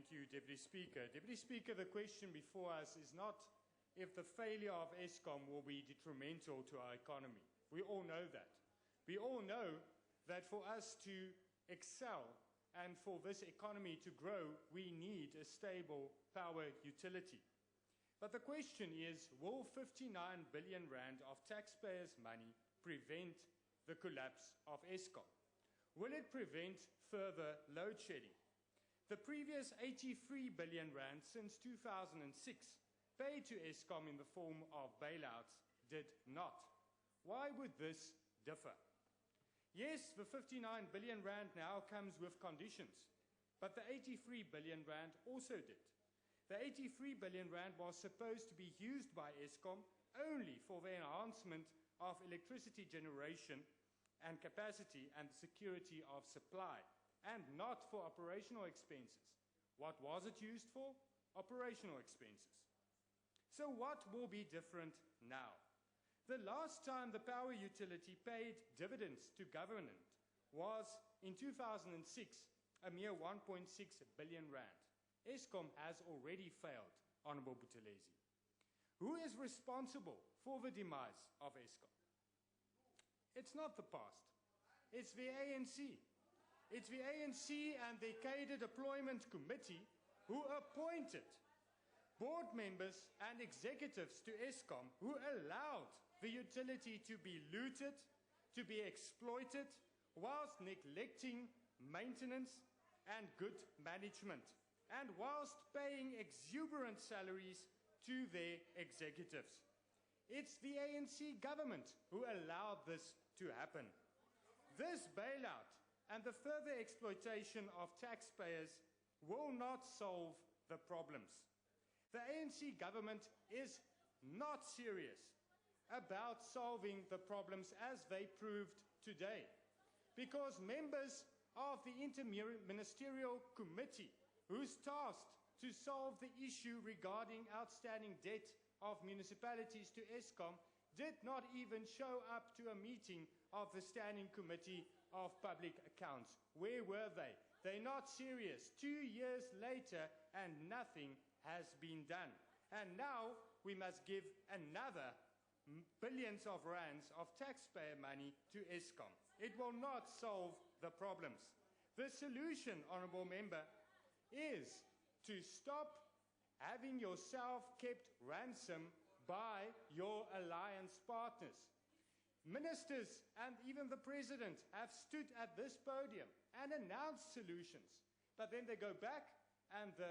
Thank you, Deputy Speaker. Deputy Speaker, the question before us is not if the failure of Eskom will be detrimental to our economy. We all know that. We all know that for us to excel and for this economy to grow, we need a stable power utility. But the question is, will 59 billion rand of taxpayers' money prevent the collapse of Eskom? Will it prevent further load shedding? The previous 83 billion rand since 2006 paid to Eskom in the form of bailouts did not. Why would this differ? Yes, the 59 billion rand now comes with conditions, but the 83 billion rand also did. The 83 billion rand was supposed to be used by Eskom only for the enhancement of electricity generation and capacity and security of supply, and not for operational expenses. What was it used for? Operational expenses. So what will be different now? The last time the power utility paid dividends to government was in 2006, a mere 1.6 billion rand. Eskom has already failed, Honourable Buthelezi. Who is responsible for the demise of Eskom? It's not the past. It's the ANC. It's the ANC and the Cadre Deployment Committee who appointed board members and executives to Eskom who allowed the utility to be looted, to be exploited, whilst neglecting maintenance and good management, and whilst paying exuberant salaries to their executives. It's the ANC government who allowed this to happen. This bailout and the further exploitation of taxpayers will not solve the problems. The ANC government is not serious about solving the problems as they proved today, because members of the Inter-Ministerial Committee, who's tasked to solve the issue regarding outstanding debt of municipalities to Eskom, did not even show up to a meeting of the Standing Committee of Public Accounts. Where were they? They're not serious. 2 years later and nothing has been done. And now we must give another billions of rands of taxpayer money to Eskom. It will not solve the problems. The solution, Honourable Member, is to stop having yourself kept ransom by your alliance partners. Ministers and even the President have stood at this podium and announced solutions, but then they go back and the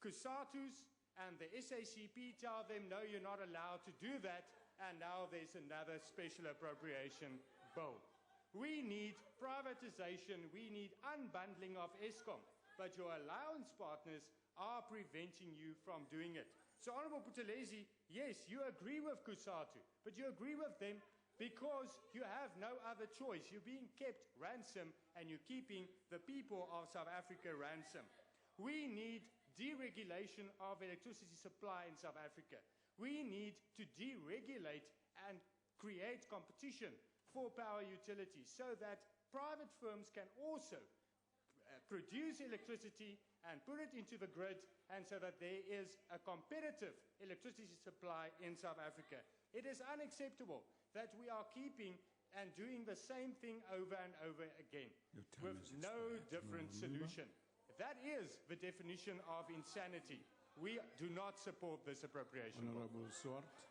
COSATUs and the SACP tell them, no, you're not allowed to do that, and now there's another special appropriation bill. We need privatization, we need unbundling of Eskom, but your alliance partners are preventing you from doing it. So, Honourable Buthelezi, yes, you agree with COSATU, but you agree with them because you have no other choice. You're being kept ransom and you're keeping the people of South Africa ransom. We need deregulation of electricity supply in South Africa. We need to deregulate and create competition for power utilities so that private firms can also produce electricity and put it into the grid, and so that there is a competitive electricity supply in South Africa. It is unacceptable that we are keeping and doing the same thing over and over again with no different solution. That is the definition of insanity. We do not support this appropriation. Honourable Swart.